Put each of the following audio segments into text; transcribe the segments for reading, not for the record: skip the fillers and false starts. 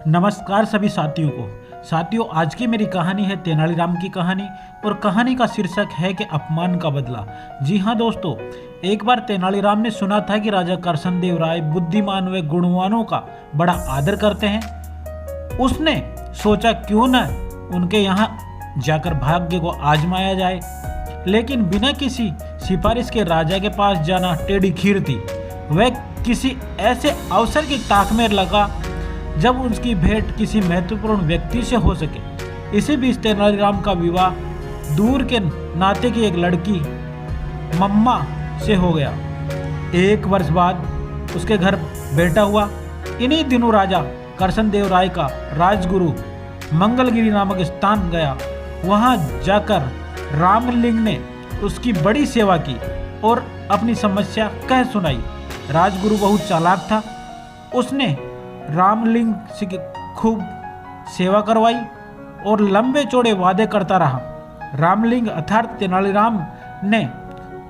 नमस्कार सभी साथियों को। साथियों, आज की मेरी कहानी है तेनालीराम की कहानी और कहानी का शीर्षक है कि अपमान का बदला। जी हाँ दोस्तों, एक बार तेनालीराम ने सुना था कि राजा करसनदेव राय बुद्धिमान व गुणवानों का बड़ा आदर करते हैं। उसने सोचा क्यों न उनके यहाँ जाकर भाग्य को आजमाया जाए, लेकिन बिना किसी सिफारिश के राजा के पास जाना टेढ़ी खीर थी। वह किसी ऐसे अवसर की ताक में लगा जब उसकी भेंट किसी महत्वपूर्ण व्यक्ति से हो सके। इसी बीच तेनालीराम का विवाह दूर के नाते की एक लड़की मम्मा से हो गया। 1 वर्ष बाद उसके घर बेटा हुआ। इन्हीं दिनों राजा करसनदेव राय का राजगुरु मंगलगिरी नामक स्थान गया। वहां जाकर रामलिंग ने उसकी बड़ी सेवा की और अपनी समस्या कह सुनाई। राजगुरु बहुत चालाक था। उसने रामलिंग से खूब सेवा करवाई और लंबे चौड़े वादे करता रहा। रामलिंग अर्थात तेनालीराम ने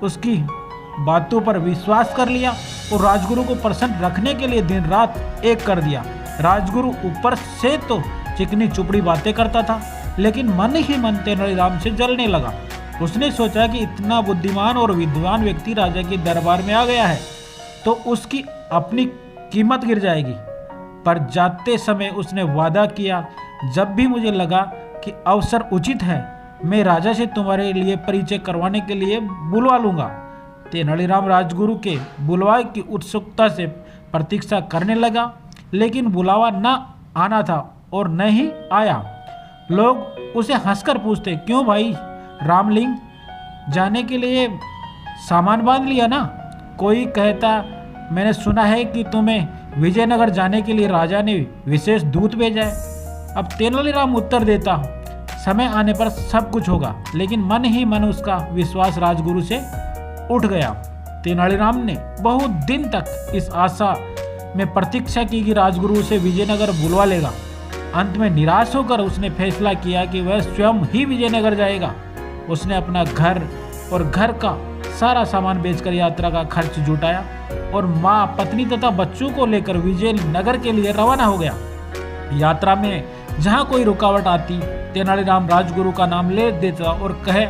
उसकी बातों पर विश्वास कर लिया और राजगुरु को प्रसन्न रखने के लिए दिन रात एक कर दिया। राजगुरु ऊपर से तो चिकनी चुपड़ी बातें करता था, लेकिन मन ही मन तेनालीराम से जलने लगा। उसने सोचा कि इतना बुद्धिमान और विद्वान व्यक्ति राजा के दरबार में आ गया है तो उसकी अपनी कीमत गिर जाएगी। पर जाते समय उसने वादा किया, जब भी मुझे लगा कि अवसर उचित है मैं राजा से तुम्हारे लिए परिचय करवाने के लिए बुलवा लूँगा। तेनालीराम राजगुरु के बुलवाए की उत्सुकता से प्रतीक्षा करने लगा, लेकिन बुलावा न आना था और न ही आया। लोग उसे हंसकर पूछते, क्यों भाई रामलिंग, जाने के लिए सामान बांध लिया ना? कोई कहता, मैंने सुना है कि तुम्हें विजयनगर जाने के लिए राजा ने विशेष दूत भेजा है। अब तेनालीराम उत्तर देता, समय आने पर सब कुछ होगा। लेकिन मन ही मन उसका विश्वास राजगुरु से उठ गया। तेनालीराम ने बहुत दिन तक इस आशा में प्रतीक्षा की कि राजगुरु उसे विजयनगर बुलवा लेगा। अंत में निराश होकर उसने फैसला किया कि वह स्वयं ही विजयनगर जाएगा। उसने अपना घर और घर का सारा सामान बेचकर यात्रा का खर्च जुटाया और माँ, पत्नी तथा बच्चों को लेकर विजयनगर के लिए रवाना हो गया। यात्रा में जहाँ कोई रुकावट आती, तेनालीराम राजगुरु का नाम ले देता और कहे,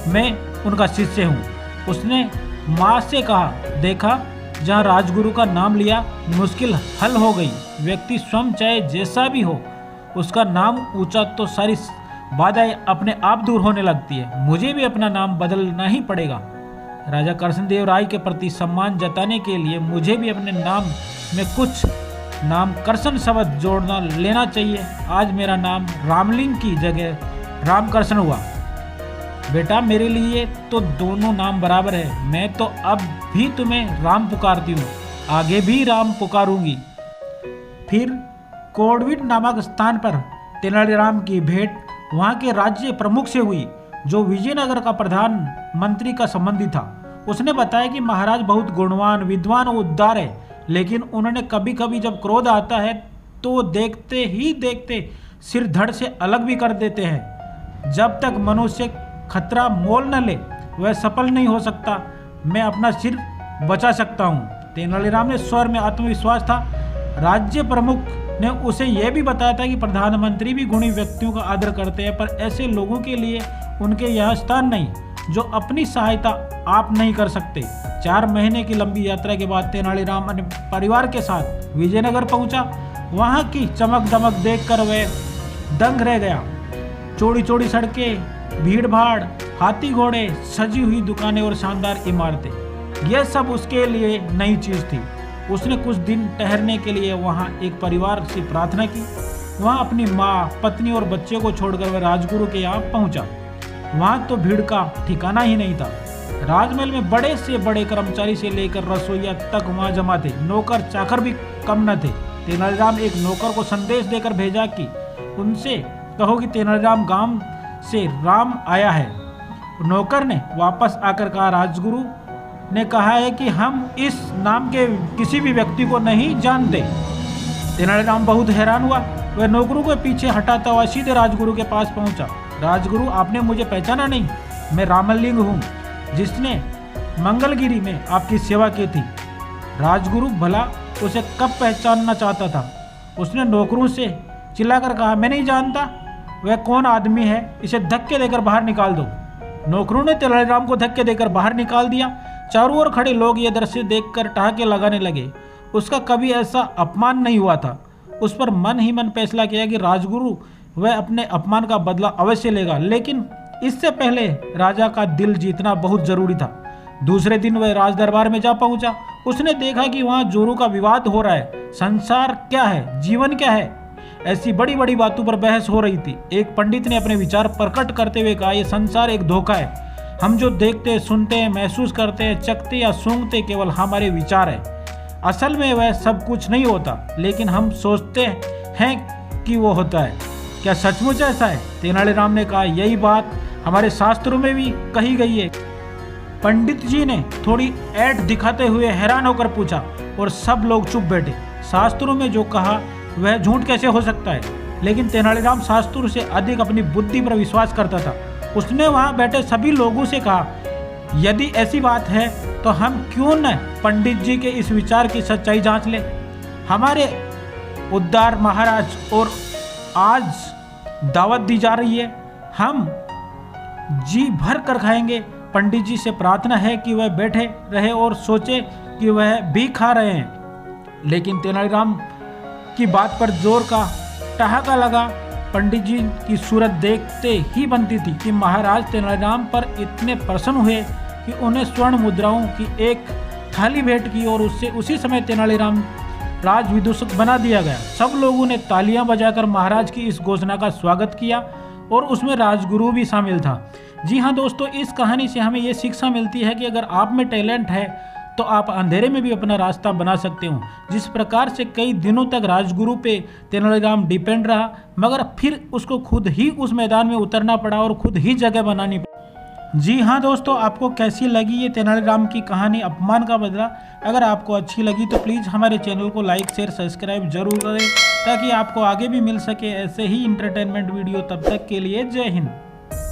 मैं उनका शिष्य हूँ। उसने माँ से कहा, देखा, जहाँ राजगुरु का नाम लिया मुश्किल हल हो गई। व्यक्ति स्वयं चाहे जैसा भी हो, उसका नाम ऊंचा तो सारी बाधाएं अपने आप दूर होने लगती है। मुझे भी अपना नाम बदलना ही पड़ेगा। राजा करसनदेव राय के प्रति सम्मान जताने के लिए मुझे भी अपने नाम में कुछ नाम करसन शब्द जोड़ना लेना चाहिए। आज मेरा नाम रामलिंग की जगह रामकरसन हुआ। बेटा, मेरे लिए तो दोनों नाम बराबर है। मैं तो अब भी तुम्हें राम पुकारती हूँ, आगे भी राम पुकारूंगी। फिर कोडविड नामक स्थान पर तेनालीराम की भेंट वहाँ के राज्य प्रमुख से हुई, जो विजयनगर का प्रधानमंत्री का संबंधी था। उसने बताया कि महाराज बहुत गुणवान, विद्वान और उदार है, लेकिन उन्होंने कभी कभी जब क्रोध आता है तो देखते ही देखते सिर धड़ से अलग भी कर देते हैं। जब तक मनुष्य खतरा मोल न ले वह सफल नहीं हो सकता। मैं अपना सिर बचा सकता हूँ। तेनालीराम ने स्वर में आत्मविश्वास था। राज्य प्रमुख ने उसे यह भी बताया था कि प्रधानमंत्री भी गुणी व्यक्तियों का आदर करते हैं, पर ऐसे लोगों के लिए उनके यहाँ स्थान नहीं जो अपनी सहायता आप नहीं कर सकते। 4 महीने की लंबी यात्रा के बाद तेनालीराम अपने परिवार के साथ विजयनगर पहुंचा। वहां की चमक दमक देखकर वह दंग रह गया। चौड़ी चौड़ी सड़कें, भीड़ भाड़, हाथी घोड़े, सजी हुई दुकानें और शानदार इमारतें, यह सब उसके लिए नई चीज थी। उसने कुछ दिन ठहरने के लिए वहां एक परिवार से प्रार्थना की। वहां अपनी माँ, पत्नी और बच्चे को छोड़कर वह राजगुरु के यहाँ पहुंचा। वहां तो भीड़ का ठिकाना ही नहीं था। राजमहल में बड़े से बड़े कर्मचारी से लेकर रसोइया तक वहां जमा थे। नौकर चाकर भी कम न थे। तेनालीराम एक नौकर को संदेश देकर भेजा कि उनसे कहो कि तेनालीराम गांव से राम आया है। नौकर ने वापस आकर कहा, राजगुरु ने कहा है कि हम इस नाम के किसी भी व्यक्ति को नहीं जानते। तेनालीराम बहुत हैरान हुआ। वह नौकरों को पीछे हटाता हुआ सीधे राजगुरु के पास पहुंचा। राजगुरु, आपने मुझे पहचाना नहीं? मैं रामलिंग हूँ, जिसने मंगलगिरी में आपकी सेवा की थी। राजगुरु भला उसे कब पहचानना चाहता था। उसने नौकरों से चिल्लाकर कहा, मैं नहीं जानता वह कौन आदमी है, इसे धक्के देकर बाहर निकाल दो। नौकरों ने तेनालीराम को धक्के देकर बाहर निकाल दिया। चारों ओर खड़े लोग ये दृश्य देखकर ठहाके लगाने लगे। उसका कभी ऐसा अपमान नहीं हुआ था। उस पर मन ही मन फैसला किया कि राजगुरु वह अपने अपमान का बदला अवश्य लेगा, लेकिन इससे पहले राजा का दिल जीतना बहुत जरूरी था। दूसरे दिन वह राज दरबार में जा पहुंचा। उसने देखा कि वहां जोरों का विवाद हो रहा है। संसार क्या है, जीवन क्या है, ऐसी बड़ी बड़ी बातों पर बहस हो रही थी। एक पंडित ने अपने विचार प्रकट करते हुए कहा, यह संसार एक धोखा है। हम जो देखते, सुनते हैं, महसूस करते हैं, चखते या सूंघते केवल हमारे विचार है। असल में वह सब कुछ नहीं होता, लेकिन हम सोचते हैं कि वो होता है। क्या सचमुच ऐसा है? तेनालीराम ने कहा, यही बात हमारे शास्त्रों में भी कही गई है। पंडित जी ने थोड़ी ऐठ दिखाते हुए हैरान होकर पूछा और सब लोग चुप बैठे। शास्त्रों में जो कहा वह झूठ कैसे हो सकता है? लेकिन तेनालीराम शास्त्रों से अधिक अपनी बुद्धि पर विश्वास करता था। उसने वहां बैठे सभी लोगों से कहा, यदि ऐसी बात है तो हम क्यों न पंडित जी के इस विचार की सच्चाई जांच लें। हमारे उद्धार महाराज और आज दावत दी जा रही है, हम जी भर कर खाएंगे। पंडित जी से प्रार्थना है कि वह बैठे रहे और सोचे कि वह भी खा रहे हैं। लेकिन तेनालीराम की बात पर जोर का ठहाका लगा। पंडित जी की सूरत देखते ही बनती थी कि महाराज तेनालीराम पर इतने प्रसन्न हुए कि उन्हें स्वर्ण मुद्राओं की एक थाली भेंट की और उससे उसी समय तेनालीराम राज विदूषक बना दिया गया। सब लोगों ने तालियां बजाकर महाराज की इस घोषणा का स्वागत किया और उसमें राजगुरु भी शामिल था। जी हाँ दोस्तों, इस कहानी से हमें ये शिक्षा मिलती है कि अगर आप में टैलेंट है तो आप अंधेरे में भी अपना रास्ता बना सकते हो। जिस प्रकार से कई दिनों तक राजगुरु पे तेनालीराम डिपेंड रहा, मगर फिर उसको खुद ही उस मैदान में उतरना पड़ा और खुद ही जगह बनानी पड़ी। जी हाँ दोस्तों, आपको कैसी लगी ये तेनालीराम की कहानी अपमान का बदला? अगर आपको अच्छी लगी तो प्लीज़ हमारे चैनल को लाइक, शेयर, सब्सक्राइब जरूर करें ताकि आपको आगे भी मिल सके ऐसे ही इंटरटेनमेंट वीडियो। तब तक के लिए जय हिंद।